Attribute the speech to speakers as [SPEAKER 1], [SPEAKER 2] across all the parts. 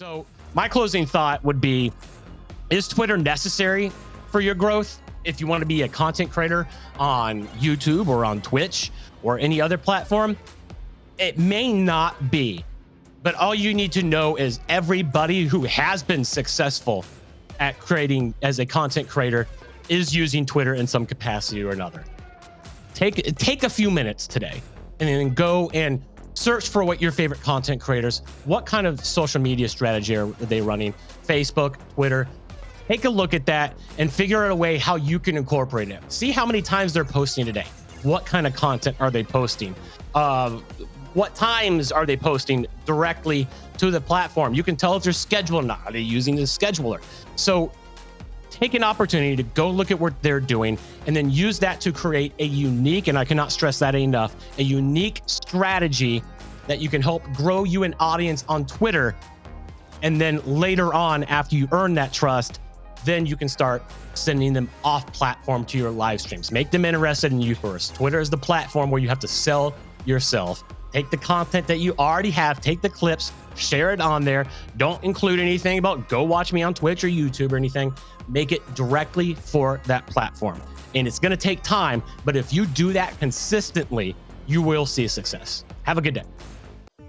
[SPEAKER 1] So my closing thought would be, is Twitter necessary for your growth? If you want to be a content creator on YouTube or on Twitch or any other platform, it may not be. But all you need to know is everybody who has been successful at creating as a content creator is using Twitter in some capacity or another. Take a few minutes today and then go and search for what your favorite content creators, what kind of social media strategy are they running? Facebook, Twitter. Take a look at that and figure out a way how you can incorporate it. See how many times they're posting today. What kind of content are they posting? What times are they posting directly to the platform? You can tell if they're scheduled or not. Are they using the scheduler? So take an opportunity to go look at what they're doing and then use that to create a unique, and I cannot stress that enough, a unique strategy that you can help grow you an audience on Twitter. And then later on, after you earn that trust, then you can start sending them off platform to your live streams. Make them interested in you first. Twitter is the platform where you have to sell yourself. Take the content that you already have, take the clips, share it on there. Don't include anything about go watch me on Twitch or YouTube or anything. Make it directly for that platform. And it's going to take time, but if you do that consistently, you will see success. Have a good day.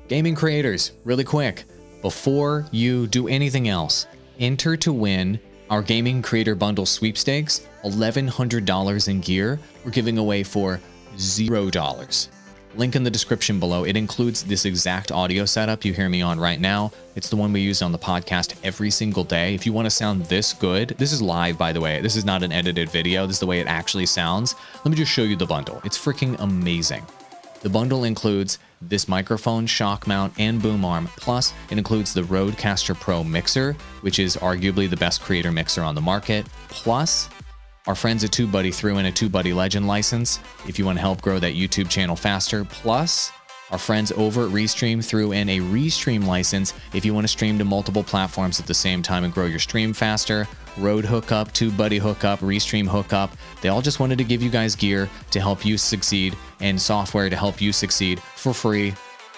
[SPEAKER 2] Gaming creators, really quick, before you do anything else, enter to win our Gaming Creator Bundle sweepstakes, $1,100 in gear. We're giving away for $0. Link in the description below. It includes this exact audio setup you hear me on right now. It's the one we use on the podcast every single day. If you want to sound this good, this is live, by the way. This is not an edited video. This is the way it actually sounds. Let me just show you the bundle. It's freaking amazing. The bundle includes this microphone, shock mount, and boom arm. Plus, it includes the Rodecaster Pro mixer, which is arguably the best creator mixer on the market. Plus, our friends at TubeBuddy threw in a TubeBuddy Legend license if you want to help grow that YouTube channel faster. Plus, our friends over at Restream threw in a Restream license if you want to stream to multiple platforms at the same time and grow your stream faster. Rode hookup, TubeBuddy hookup, Restream hookup. They all just wanted to give you guys gear to help you succeed and software to help you succeed for free.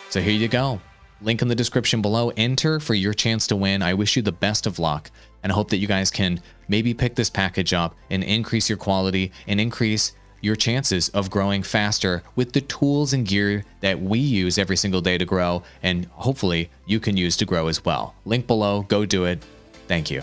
[SPEAKER 2] So here you go. Link in the description below. Enter for your chance to win. I wish you the best of luck, and I hope that you guys can maybe pick this package up and increase your quality and increase your chances of growing faster with the tools and gear that we use every single day to grow, and hopefully you can use to grow as well. Link below. Go do it. Thank you.